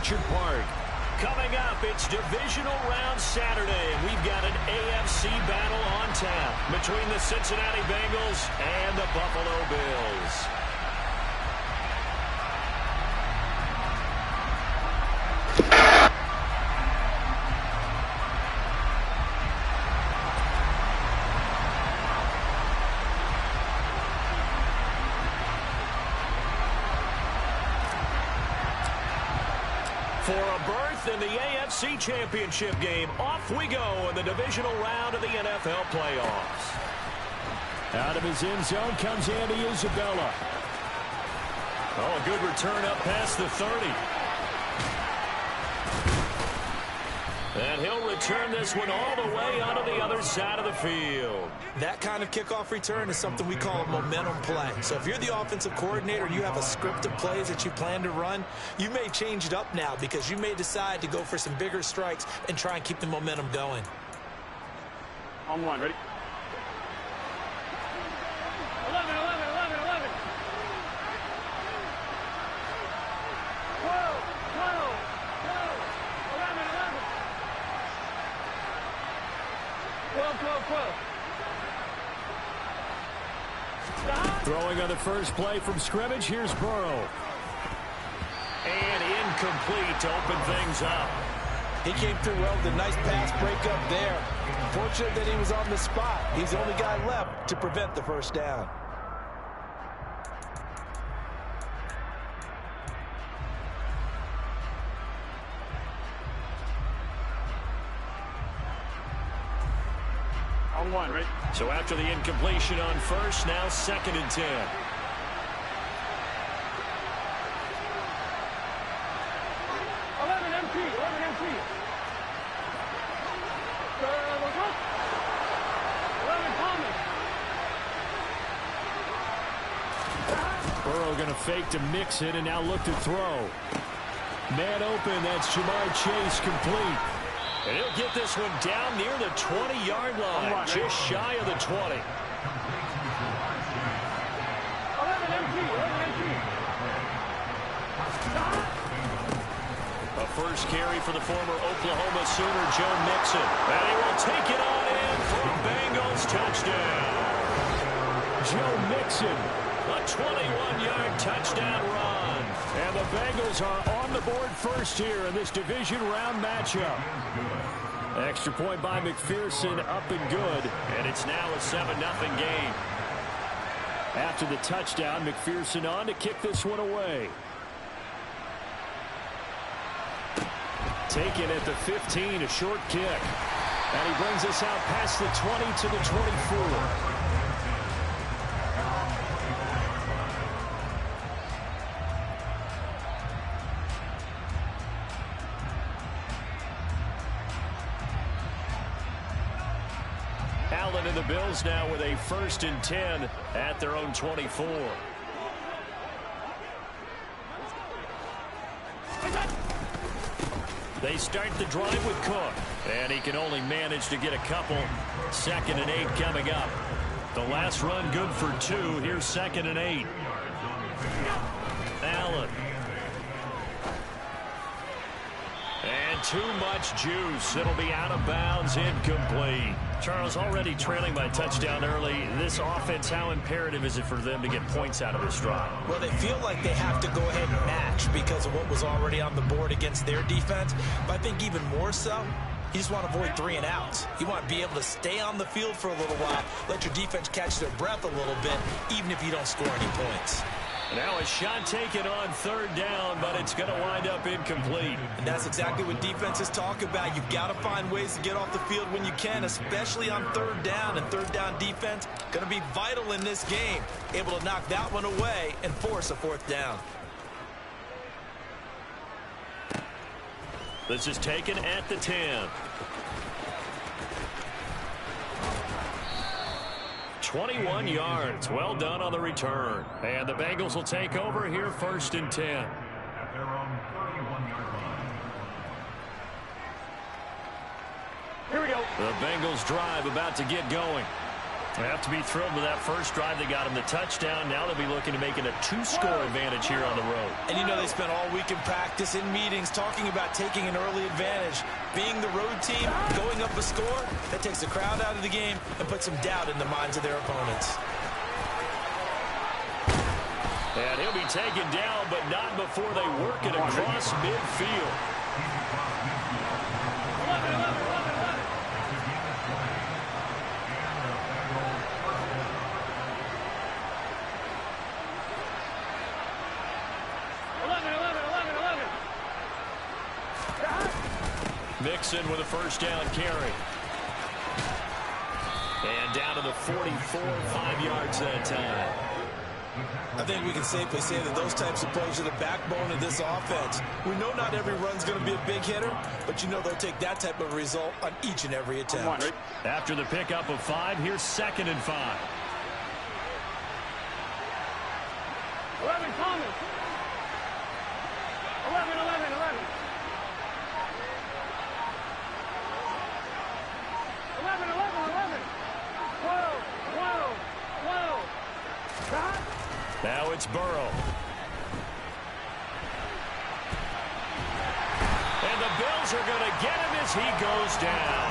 Orchard Park. Coming up, it's Divisional Round Saturday, and we've got an AFC battle on tap between the Cincinnati Bengals and the Buffalo Bills. For a berth in the AFC Championship game, off we go in the divisional round of the NFL playoffs. Out of his end zone comes Andy Isabella. Oh, a good return up past the 30. And he'll return this one all the way onto the other side of the field. That kind of kickoff return is something we call a momentum play. So if you're the offensive coordinator and you have a script of plays that you plan to run, you may change it up now because you may decide to go for some bigger strikes and try and keep the momentum going. On one, ready? 11, 11, 11, 11. 12, 12, 12, 11, 11. 12, 12, 12. Throwing on the first play from scrimmage, here's Burrow. And incomplete to open things up. He came through well with a nice pass breakup there. Fortunate that he was on the spot. He's the only guy left to prevent the first down. On one, ready? So after the incompletion on first, now 2nd and 10. 11 MT, 11 MT. 11 Thomas. Burrow going to fake to mix it and now look to throw. Man open, that's Jamar Chase, complete. And he'll get this one down near the 20-yard line, just shy of the 20. 11 MT, 11 MT. A first carry for the former Oklahoma Sooner, Joe Mixon. And he will take it on in for a Bengals touchdown. Joe Mixon. A 21-yard touchdown run. And the Bengals are on the board first here in this division round matchup. Extra point by McPherson, up and good. And it's now a 7-0 game. After the touchdown, McPherson on to kick this one away. Taken at the 15, a short kick. And he brings us out past the 20 to the 24. Allen and the Bills now with a 1st and 10 at their own 24. They start the drive with Cook. And he can only manage to get a couple. 2nd and 8 coming up. The last run good for 2. Here's 2nd and 8. Allen. And too much juice. It'll be out of bounds, incomplete. Charles, already trailing by touchdown early. This offense, how imperative is it for them to get points out of this drive? Well, they feel like they have to go ahead and match because of what was already on the board against their defense. But I think even more so, you just want to avoid 3 and outs. You want to be able to stay on the field for a little while, let your defense catch their breath a little bit, even if you don't score any points. Now a shot taken on 3rd down, but it's going to wind up incomplete. And that's exactly what defenses talk about. You've got to find ways to get off the field when you can, especially on 3rd down. And 3rd down defense going to be vital in this game. Able to knock that one away and force a 4th down. This is taken at the 10. 21 yards. Well done on the return. And the Bengals will take over here 1st and 10. At their own 31-yard line. Here we go. The Bengals drive about to get going. They have to be thrilled with that first drive. They got him the touchdown. Now they'll be looking to make it a 2-score advantage here on the road. And you know they spent all week in practice, in meetings, talking about taking an early advantage. Being the road team, going up a score, that takes the crowd out of the game and puts some doubt in the minds of their opponents. And he'll be taken down, but not before they work it across midfield. 11. Mixon with a first down carry. And down to the 44, 5 yards that time. I think we can safely say that those types of plays are the backbone of this offense. We know not every run's going to be a big hitter, but you know they'll take that type of result on each and every attempt. After the pickup of 5, here's 2nd and 5. 11 Thomas. 11. 12. Now it's Burrow. And the Bills are going to get him as he goes down.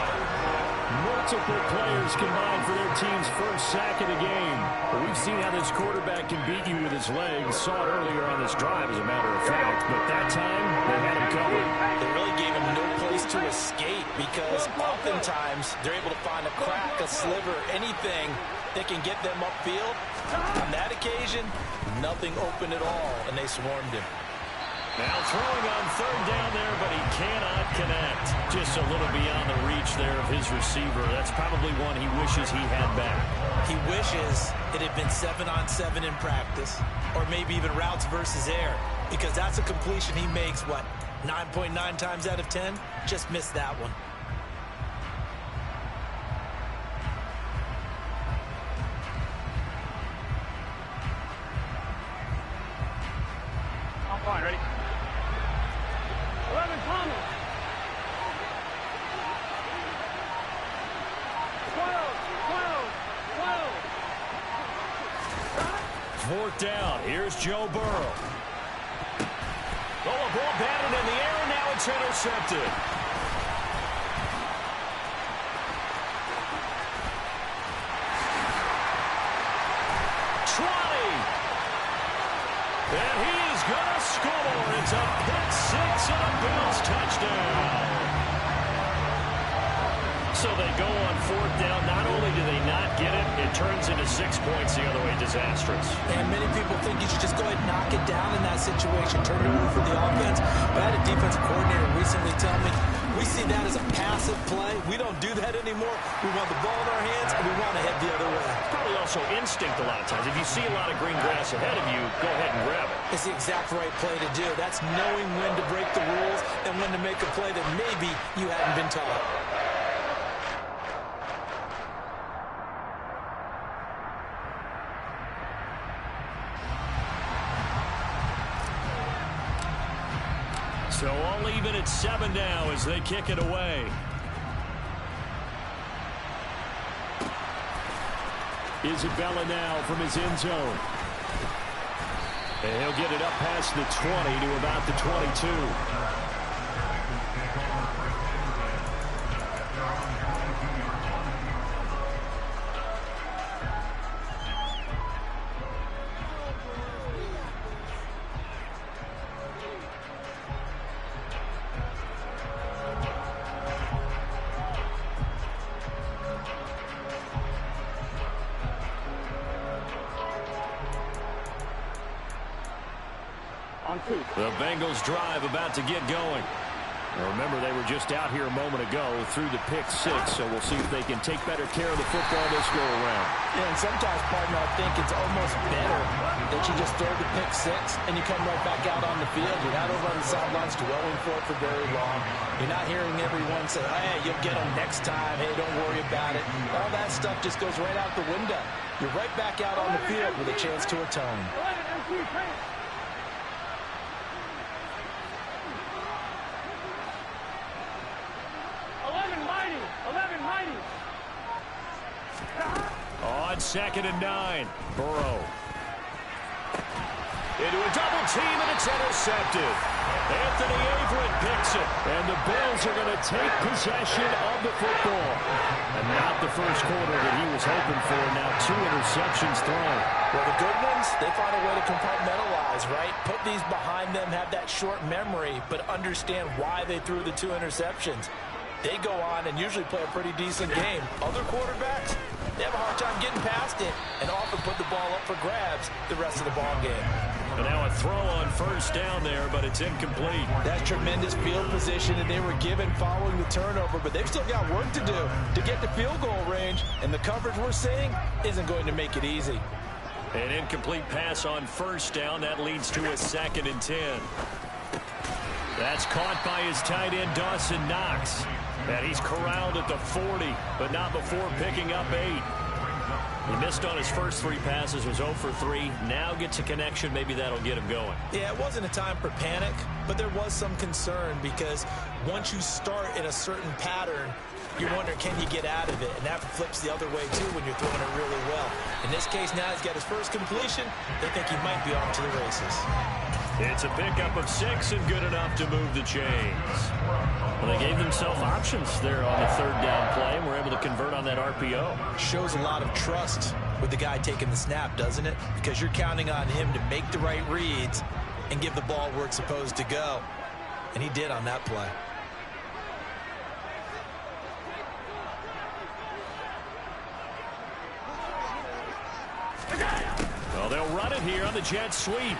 Multiple players combined for their team's first sack of the game. But we've seen how this quarterback can beat you with his legs. Saw it earlier on this drive, as a matter of fact. But that time, they had him covered. They really gave him no place to escape because oftentimes they're able to find a crack, a sliver, anything that can get them upfield. On that occasion, nothing open at all, and they swarmed him. Now throwing on 3rd down there, but he cannot connect. Just a little beyond the reach there of his receiver. That's probably one he wishes he had back. He wishes it had been 7-on-7 in practice, or maybe even routes versus air, because that's a completion he makes, 9.9 times out of 10? Just missed that one. I'm fine, ready? 11 Thomas. 12. 4th down. Here's Joe Burrow. Oh, a ball batted in the air, and now it's intercepted. And he is going to score. It's a pick 6 and a Bills touchdown. So they go on 4th down. Not only do they not get it, it turns into 6 points the other way. Disastrous. And many people think you should just go ahead and knock it down in that situation, turn it over for the offense. But I had a defensive coordinator recently tell me, we see that as a passive play. We don't do that anymore. We want the ball in our hands, and we want to head the other way. It's probably also instinct a lot of times. If you see a lot of green grass ahead of you, go ahead and grab it. It's the exact right play to do. That's knowing when to break the rules and when to make a play that maybe you hadn't been taught. So all even at 7 now as they kick it away. Isabella now from his end zone. And he'll get it up past the 20 to about the 22. The Bengals drive about to get going. Now remember, they were just out here a moment ago through the pick 6, so we'll see if they can take better care of the football this go-around. Yeah, and sometimes, partner, I think it's almost better that you just throw the pick 6 and you come right back out on the field. You're not over on the sidelines dwelling for it for very long. You're not hearing everyone say, hey, you'll get them next time. Hey, don't worry about it. All that stuff just goes right out the window. You're right back out on the field with a chance to atone. 11 mighty. On 2nd and 9. Burrow. Into a double team, and it's intercepted. Anthony Averett picks it. And the Bills are going to take possession of the football. And not the first quarter that he was hoping for. Now 2 interceptions thrown. Well, the good ones, they find a way to compartmentalize, right? Put these behind them, have that short memory, but understand why they threw the 2 interceptions. They go on and usually play a pretty decent game. Other quarterbacks, they have a hard time getting past it and often put the ball up for grabs the rest of the ball game. And now a throw on first down there, but it's incomplete. That's tremendous field position that they were given following the turnover, but they've still got work to do to get to field goal range, and the coverage we're seeing isn't going to make it easy. An incomplete pass on first down. That leads to a 2nd and 10. That's caught by his tight end, Dawson Knox. And he's corralled at the 40, but not before picking up 8. He missed on his first 3 passes, was 0 for 3. Now gets a connection. Maybe that'll get him going. Yeah, it wasn't a time for panic, but there was some concern because once you start in a certain pattern, you wonder, can you get out of it? And that flips the other way, too, when you're throwing it really well. In this case, now he's got his first completion. They think he might be off to the races. It's a pickup of 6 and good enough to move the chains. Well, they gave themselves options there on the 3rd down play and were able to convert on that RPO. Shows a lot of trust with the guy taking the snap, doesn't it? Because you're counting on him to make the right reads and give the ball where it's supposed to go. And he did on that play. Well, they'll run it here on the jet sweep.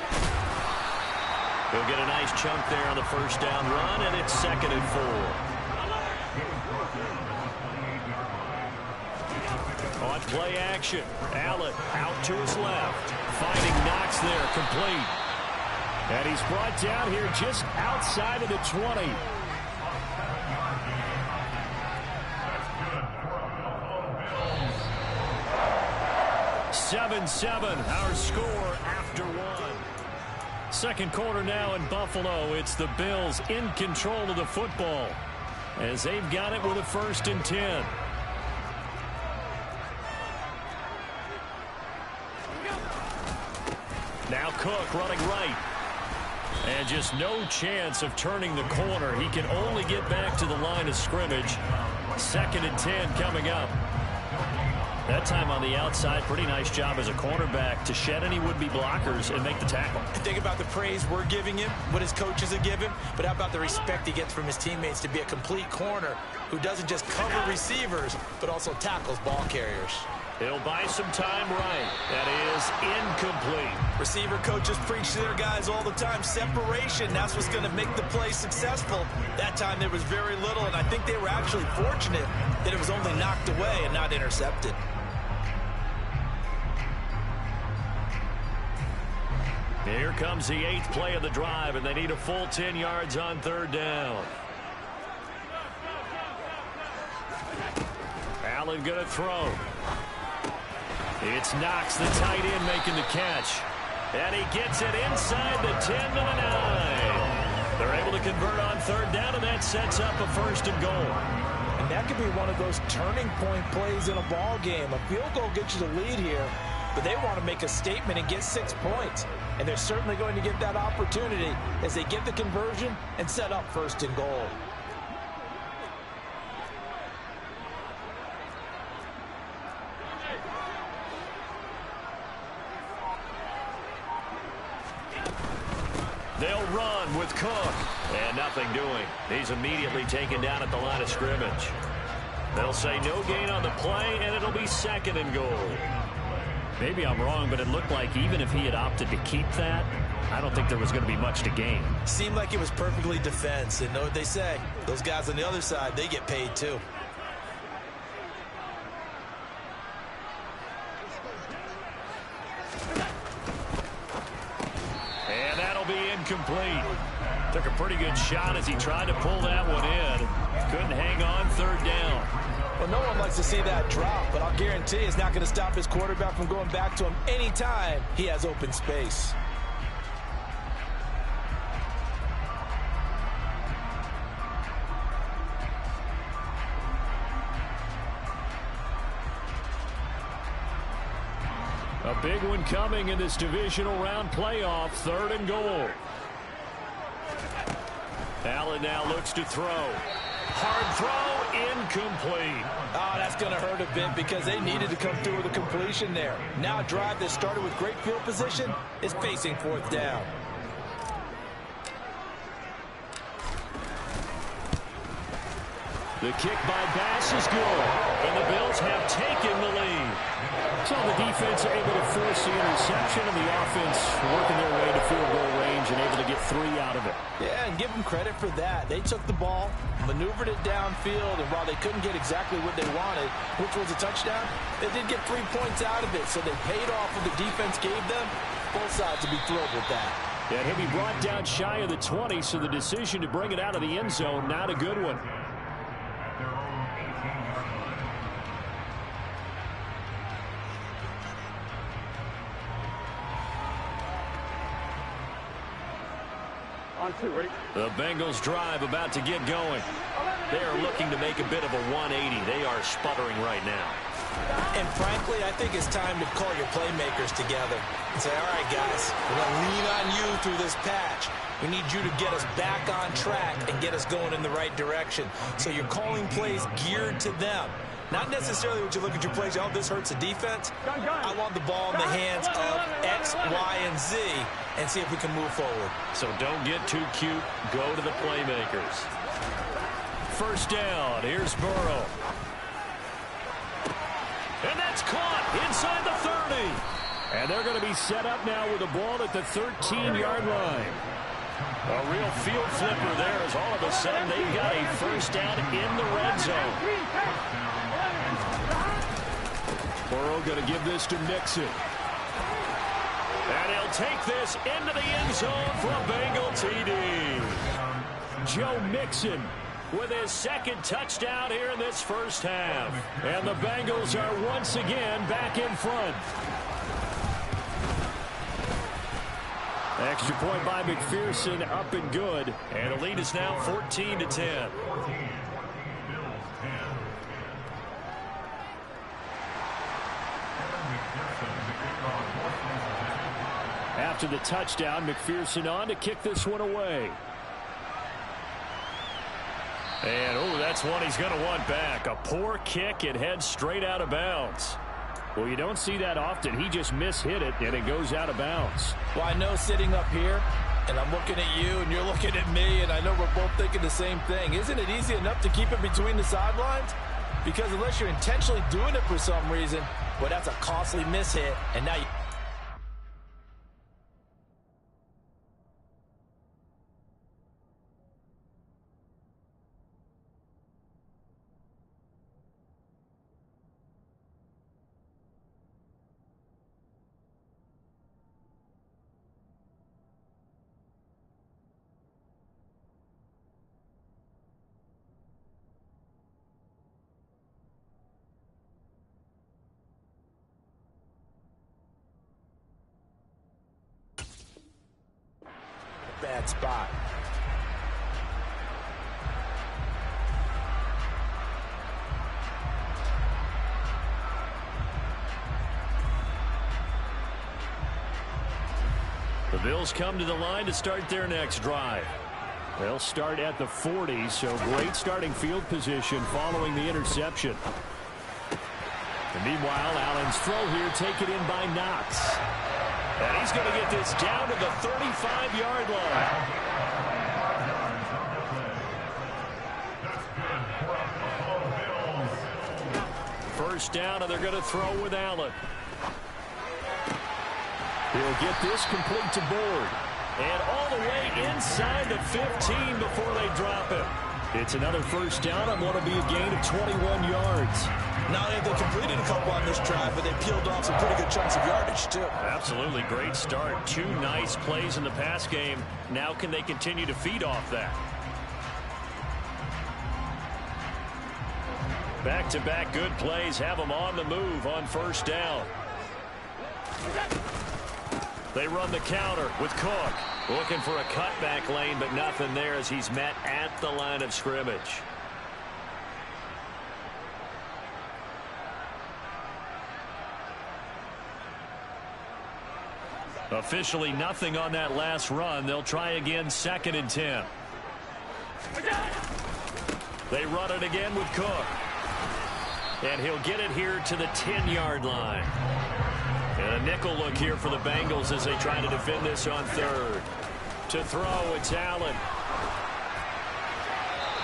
He'll get a nice chunk there on the first down run, and it's 2nd and 4. On play action, Allen out to his left. Finding Knox there, complete. And he's brought down here just outside of the 20. Seven, our score after 1. Second quarter now in Buffalo. It's the Bills in control of the football as they've got it with a 1st and 10. Now Cook running right. And just no chance of turning the corner. He can only get back to the line of scrimmage. 2nd and 10 coming up. That time on the outside, pretty nice job as a cornerback to shed any would-be blockers and make the tackle. Think about the praise we're giving him, what his coaches have given, but how about the respect he gets from his teammates to be a complete corner who doesn't just cover receivers, but also tackles ball carriers. He'll buy some time right. That is incomplete. Receiver coaches preach to their guys all the time. Separation, that's what's going to make the play successful. That time there was very little, and I think they were actually fortunate that it was only knocked away and not intercepted. Here comes the 8th play of the drive, and they need a full 10 yards on 3rd down. Allen going to throw. It's Knox, the tight end, making the catch. And he gets it inside the 10 to the 9. They're able to convert on 3rd down, and that sets up a 1st and goal. And that could be one of those turning point plays in a ball game. A field goal gets you the lead here, but they want to make a statement and get 6 points. And they're certainly going to get that opportunity as they get the conversion and set up 1st and goal. They'll run with Cook. And nothing doing. He's immediately taken down at the line of scrimmage. They'll say no gain on the play, and it'll be 2nd and goal. Maybe I'm wrong, but it looked like even if he had opted to keep that, I don't think there was going to be much to gain. Seemed like it was perfectly defense. And know what they say? Those guys on the other side, they get paid too. And that'll be incomplete. Took a pretty good shot as he tried to pull that one in. Couldn't hang on 3rd down. Well, no one likes to see that drop, but I'll guarantee it's not going to stop his quarterback from going back to him anytime he has open space. A big one coming in this divisional round playoff. 3rd and goal. Allen now looks to throw. Hard throw, incomplete. Oh, that's going to hurt a bit because they needed to come through with a completion there. Now a drive that started with great field position is facing 4th down. The kick by Bass is good, and the Bills have taken the lead. So the defense able to force the interception, and the offense working their way to field goal range and able to get 3 out of it. Yeah, and give them credit for that. They took the ball, maneuvered it downfield, and while they couldn't get exactly what they wanted, which was a touchdown, they did get 3 points out of it, so they paid off what the defense gave them. Both sides will be thrilled with that. And he'll be brought down shy of the 20, so the decision to bring it out of the end zone, not a good one. On 2, ready? The Bengals drive about to get going. They are looking to make a bit of a 180. They are sputtering right now. And frankly, I think it's time to call your playmakers together and say, all right, guys, we're going to lean on you through this patch. We need you to get us back on track and get us going in the right direction. So you're calling plays geared to them. Not necessarily when you look at your plays, oh, this hurts the defense. I want the ball in the hands of X, Y, and Z and see if we can move forward. So don't get too cute. Go to the playmakers. 1st down. Here's Burrow. And that's caught inside the 30. And they're going to be set up now with the ball at the 13-yard line. A real field flipper there as all of a sudden they've got a 1st down in the red zone. Burrow going to give this to Mixon. And he'll take this into the end zone for a Bengal TD. Joe Mixon with his 2nd touchdown here in this 1st half. And the Bengals are once again back in front. Extra point by McPherson, up and good. And the lead is now 14-10. After the touchdown, McPherson on to kick this one away. And, oh, that's one he's going to want back. A poor kick. It heads straight out of bounds. Well, you don't see that often. He just mishit it, and it goes out of bounds. Well, I know sitting up here, and I'm looking at you, and you're looking at me, and I know we're both thinking the same thing. Isn't it easy enough to keep it between the sidelines? Because unless you're intentionally doing it for some reason, well, that's a costly mishit, and now you... bad spot. The Bills come to the line to start their next drive. They'll start at the 40, so great starting field position following the interception. And meanwhile, Allen's throw here taken in by Knox. And he's going to get this down to the 35-yard line. First down, and they're going to throw with Allen. He'll get this complete to Board. And all the way inside the 15 before they drop it. It's another first down on what will be a gain of 21 yards. Not only have they completed a couple on this drive, but they peeled off some pretty good chunks of yardage, too. Absolutely great start. 2 nice plays in the pass game. Now can they continue to feed off that? Back-to-back good plays have them on the move on first down. They run the counter with Cook. Looking for a cutback lane, but nothing there as he's met at the line of scrimmage. Officially nothing on that last run. They'll try again, 2nd and 10. They run it again with Cook. And he'll get it here to the 10-yard line. And a nickel look here for the Bengals as they try to defend this on 3rd. To throw, it's Allen.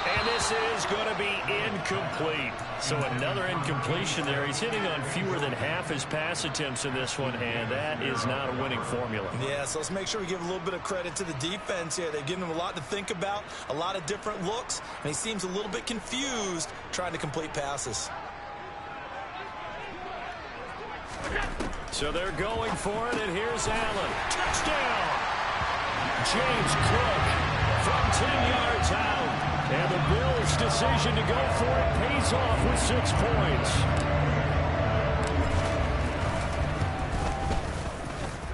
And this is going to be incomplete. So another incompletion there. He's hitting on fewer than half his pass attempts in this one, and that is not a winning formula. Yeah, so let's make sure we give a little bit of credit to the defense here. They've given him a lot to think about, a lot of different looks, and he seems a little bit confused trying to complete passes. So they're going for it, and here's Allen. Touchdown! James Cook from 10 yards out. And the Bills' decision to go for it pays off with 6 points.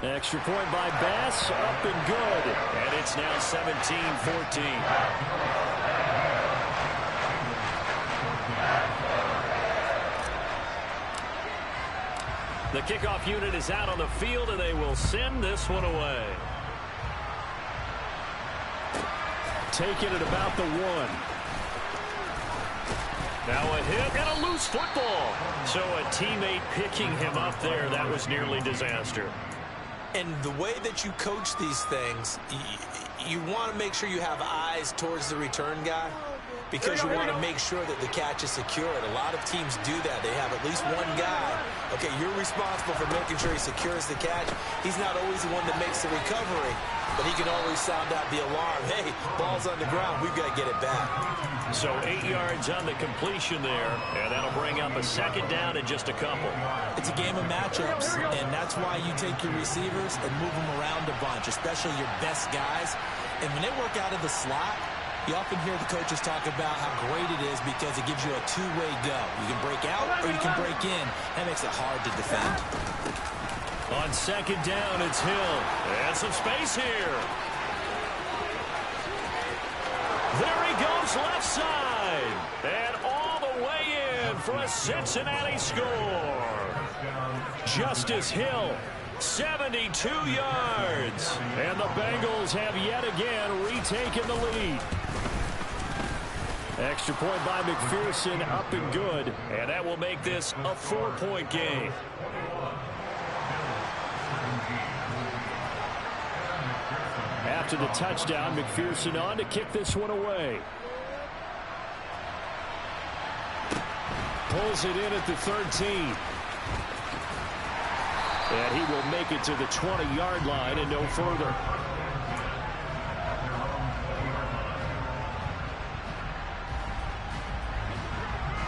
Extra point by Bass, up and good. And it's now 17-14. The kickoff unit is out on the field, and they will send this one away. Taking it about the 1. Now a hit and a loose football. So a teammate picking him up there. That was nearly disaster. And the way that you coach these things, you want to make sure you have eyes towards the return guy, because you want to make sure that the catch is secured. A lot of teams do that. They have at least one guy. Okay, you're responsible for making sure he secures the catch. He's not always the one that makes the recovery, but he can always sound out the alarm. Hey, ball's on the ground. We've got to get it back. So 8 yards on the completion there, and that'll bring up a 2nd down in just a couple. It's a game of matchups, and that's why you take your receivers and move them around a bunch, especially your best guys. And when they work out of the slot, you often hear the coaches talk about how great it is because it gives you a two-way go. You can break out or you can break in. That makes it hard to defend. On 2nd down, it's Hill. And some space here. There he goes left side. And all the way in for a Cincinnati score. Justice Hill, 72 yards. And the Bengals have yet again retaken the lead. Extra point by McPherson, up and good. And that will make this a 4-point game. After the touchdown, McPherson on to kick this one away. Pulls it in at the 13. And he will make it to the 20-yard line and no further.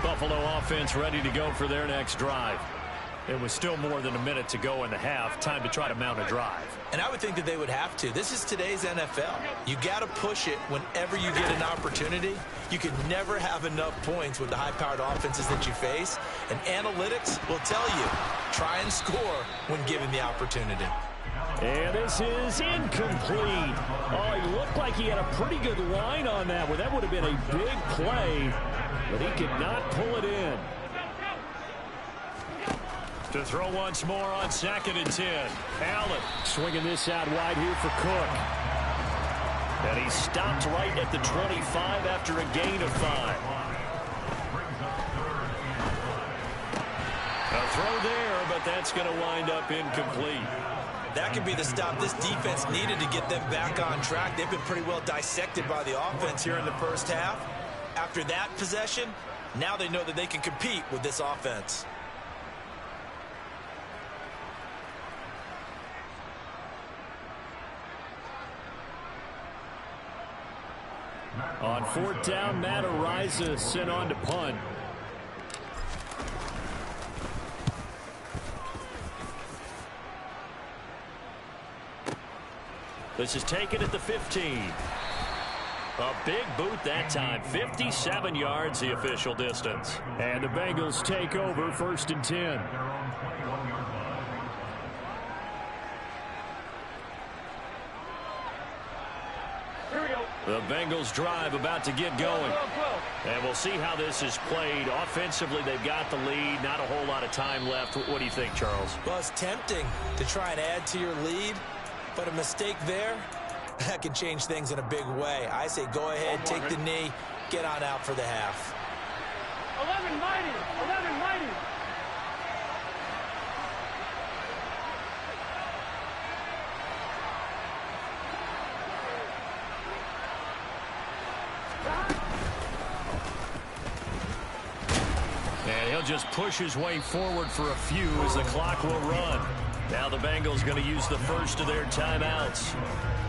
Buffalo offense ready to go for their next drive. It was still more than a minute to go in the half. Time to try to mount a drive. And I would think that they would have to. This is today's NFL. You got to push it whenever you get an opportunity. You can never have enough points with the high-powered offenses that you face. And analytics will tell you, try and score when given the opportunity. And this is incomplete. Oh, he looked like he had a pretty good line on that one. That would have been a big play, but he could not pull it in. To throw once more on 2nd and 10. Allen swinging this out wide here for Cook. And he stopped right at the 25 after a gain of 5. A throw there, but that's going to wind up incomplete. That could be the stop this defense needed to get them back on track. They've been pretty well dissected by the offense here in the first half. After that possession, now they know that they can compete with this offense. On 4th down, Matt Ariza sent on to punt. This is taken at the 15. A big boot that time. 57 yards the official distance. And the Bengals take over 1st and 10. The Bengals drive about to get going. And we'll see how this is played. Offensively, they've got the lead. Not a whole lot of time left. What do you think, Charles? Well, it's tempting to try and add to your lead, But a mistake there, that can change things in a big way. I say go ahead, take the knee, get on out for the half. 11 mighty, 11 mighty. And he'll just push his way forward for a few as the clock will run. Now the Bengals going to use the first of their timeouts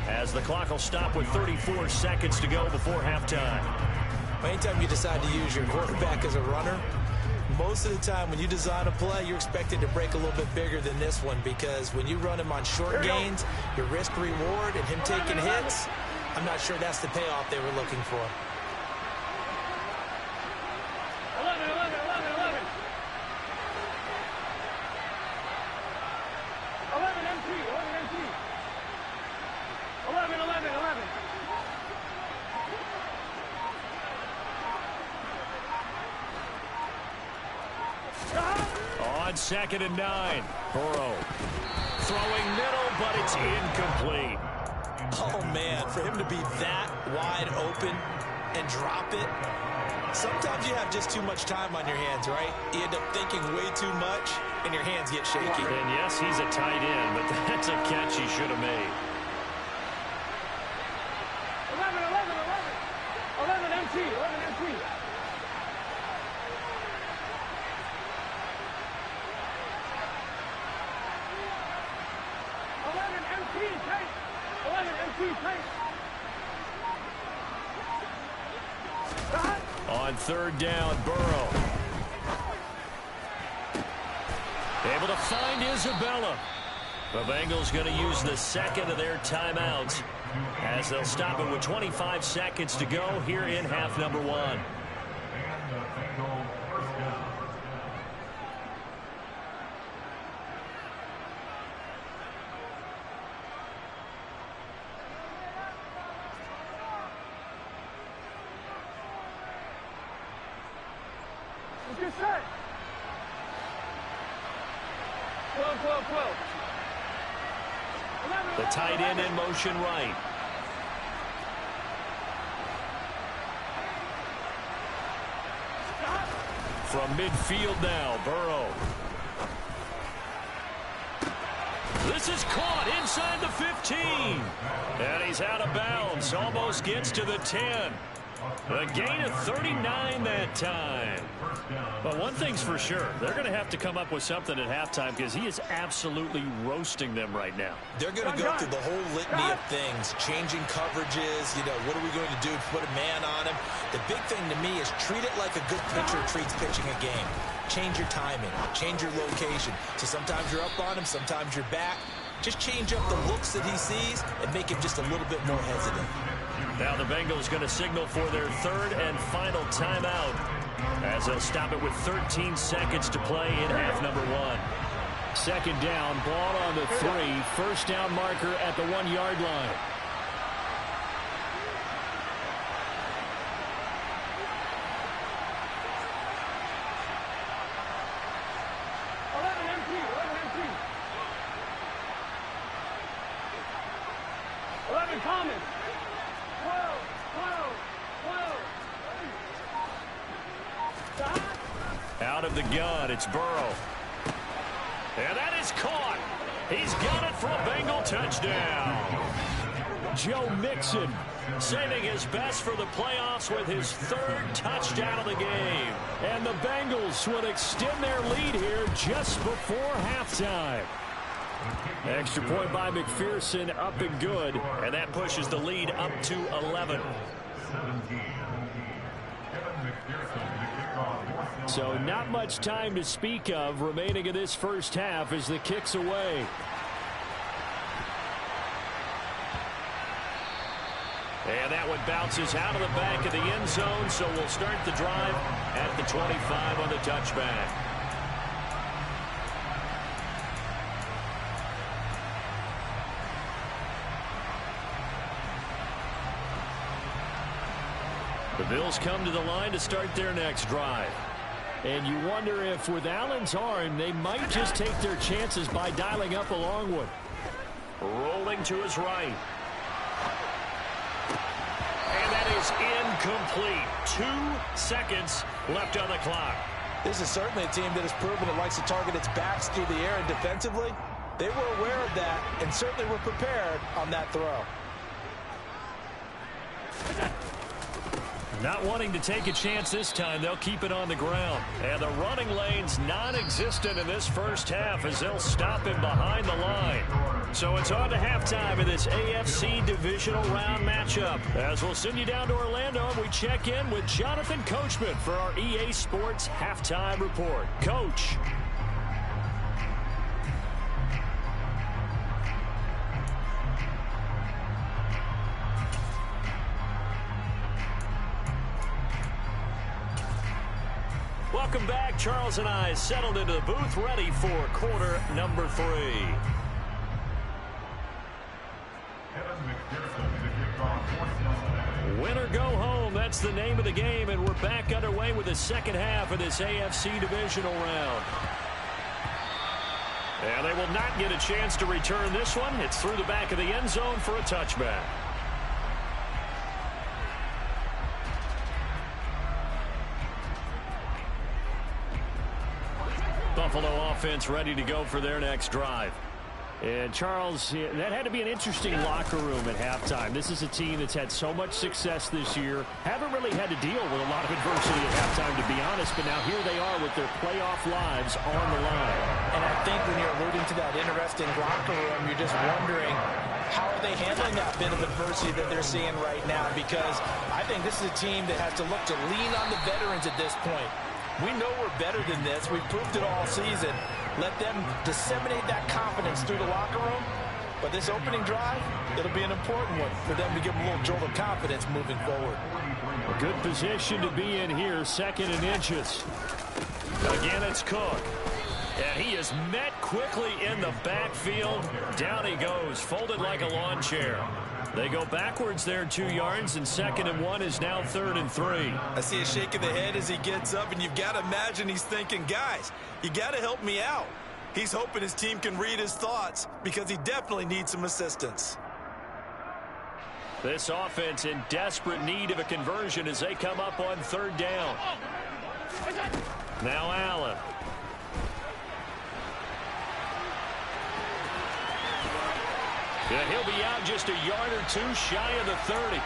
as the clock will stop with 34 seconds to go before halftime. Anytime you decide to use your quarterback as a runner, most of the time when you design a play, you're expected to break a little bit bigger than this one, because when you run him on short gains, your risk reward and him taking hits, I'm not sure that's the payoff they were looking for. 11, 11, 11, 11. 11 MT, 11 MT. 11, 11, 11. On 2nd and 9, Burrow throwing middle, but it's incomplete. Oh, man, for him to be that wide open and drop it, sometimes you have just too much time on your hands, right? You end up thinking way too much, and your hands get shaky. And yes, he's a tight end, but that's a catch he should have made. 11, 11, 11. 11 MT, 11 MT. 11 MT, take. 11 MT, take. On 3rd down, Burrow able to find Isabella. The Bengals going to use the second of their timeouts as they'll stop it with 25 seconds to go here in half number 1. And the Bengal first down. What's your set? 12, 12, 12. 11, The tight end in motion right. From midfield now, Burrow. This is caught inside the 15. And he's out of bounds. Almost gets to the 10. A gain of 39 that time. But one thing's for sure, they're going to have to come up with something at halftime, because he is absolutely roasting them right now. They're going to go through the whole litany of things, changing coverages, what are we going to do to put a man on him? The big thing to me is treat it like a good pitcher treats pitching a game. Change your timing, change your location. So sometimes you're up on him, sometimes you're back. Just change up the looks that he sees and make him just a little bit more hesitant. Now the Bengals going to signal for their 3rd and final timeout as they'll stop it with 13 seconds to play in half number 1. 2nd down, ball on the 3. First down marker at the 1-yard line. Thomas. 12, 12, 12. Out of the gun, it's Burrow. And that is caught. He's got it for a Bengal touchdown. Joe Mixon saving his best for the playoffs with his 3rd touchdown of the game. And the Bengals would extend their lead here just before halftime. Extra point by McPherson, up and good. And that pushes the lead up to 11. So not much time to speak of remaining in this first half as the kick's away. And that one bounces out of the back of the end zone, so we'll start the drive at the 25 on the touchback. The Bills come to the line to start their next drive. And you wonder if with Allen's arm, they might just take their chances by dialing up a long one. Rolling to his right. And that is incomplete. 2 seconds left on the clock. This is certainly a team that has proven it likes to target its backs through the air, and defensively, they were aware of that and certainly were prepared on that throw. Not wanting to take a chance this time, they'll keep it on the ground. And the running lane's non-existent in this first half as they'll stop him behind the line. So it's on to halftime in this AFC divisional round matchup. As we'll send you down to Orlando, and we check in with Jonathan Coachman for our EA Sports Halftime Report. Coach. Welcome back. Charles and I settled into the booth, ready for quarter number 3. Win or go home, that's the name of the game, and we're back underway with the second half of this AFC divisional round. And they will not get a chance to return this one. It's through the back of the end zone for a touchback. Buffalo offense ready to go for their next drive. And, Charles, that had to be an interesting locker room at halftime. This is a team that's had so much success this year. Haven't really had to deal with a lot of adversity at halftime, to be honest. But now here they are with their playoff lives on the line. And I think when you're alluding to that interesting locker room, you're just wondering, how are they handling that bit of adversity that they're seeing right now? Because I think this is a team that has to look to lean on the veterans at this point. We know we're better than this. We've proved it all season. Let them disseminate that confidence through the locker room. But this opening drive, it'll be an important one for them to give them a little jolt of confidence moving forward. A good position to be in here, 2nd and inches. Again, it's Cook. And he is met quickly in the backfield. Down he goes, folded like a lawn chair. They go backwards there 2 yards, and 2nd and 1 is now 3rd and 3. I see a shake of the head as he gets up, and you've got to imagine he's thinking, guys, you got to help me out. He's hoping his team can read his thoughts because he definitely needs some assistance. This offense in desperate need of a conversion as they come up on 3rd down. Now Allen. Yeah, he'll be out just a yard or 2 shy of the 30.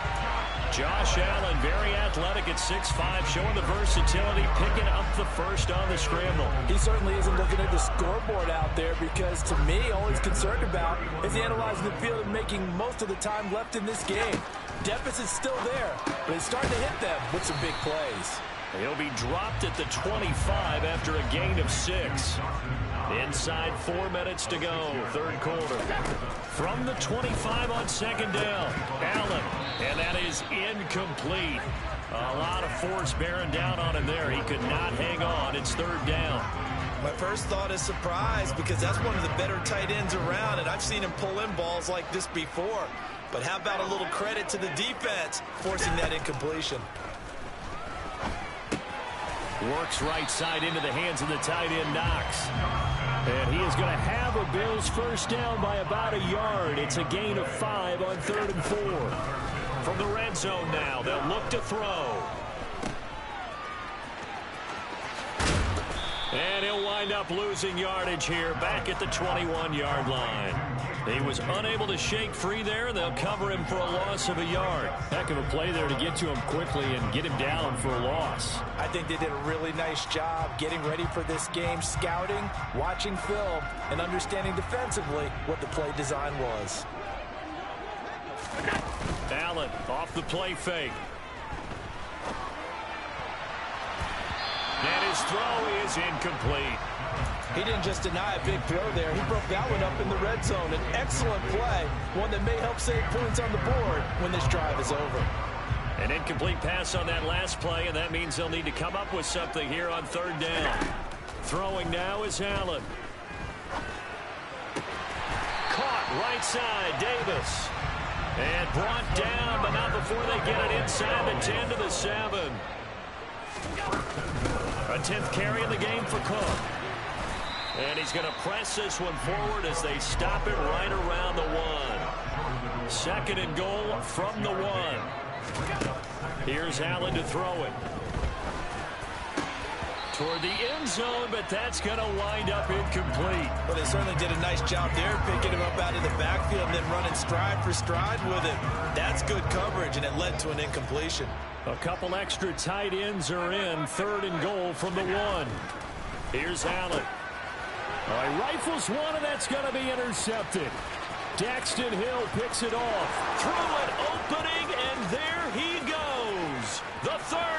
Josh Allen, very athletic at 6'5", showing the versatility, picking up the first on the scramble. He certainly isn't looking at the scoreboard out there because, to me, all he's concerned about is analyzing the field and making most of the time left in this game. Deficit's still there, but he's starting to hit them with some big plays. He'll be dropped at the 25 after a gain of 6. Inside 4 minutes to go, 3rd quarter. From the 25 on 2nd down, Allen, and that is incomplete. A lot of force bearing down on him there. He could not hang on. It's 3rd down. My first thought is surprise because that's one of the better tight ends around, and I've seen him pull in balls like this before. But how about a little credit to the defense forcing that incompletion? Works right side into the hands of the tight end, Knox. And he is going to have a Bills first down by about a yard. It's a gain of 5 on 3rd and 4. From the red zone now, they'll look to throw. And he'll wind up losing yardage here back at the 21-yard line. He was unable to shake free there, and they'll cover him for a loss of a yard. Heck of a play there to get to him quickly and get him down for a loss. I think they did a really nice job getting ready for this game, scouting, watching film, and understanding defensively what the play design was. Allen off the play fake. And his throw is incomplete. He didn't just deny a big throw there. He broke that one up in the red zone. An excellent play, one that may help save points on the board when this drive is over. An incomplete pass on that last play, and that means they'll need to come up with something here on 3rd down. Throwing now is Allen. Caught right side, Davis. And brought down, but not before they get it inside the 10 to the 7. A 10th carry in the game for Cook. And he's going to press this one forward as they stop it right around the 1. 2nd and goal from the 1. Here's Allen to throw it. Toward the end zone, but that's going to wind up incomplete. Well, they certainly did a nice job there, picking him up out of the backfield and then running stride for stride with it. That's good coverage, and it led to an incompletion. A couple extra tight ends are in. 3rd and goal from the 1. Here's Allen. He rifles one, and that's going to be intercepted. Daxton Hill picks it off. Through an opening, and there he goes. The 30.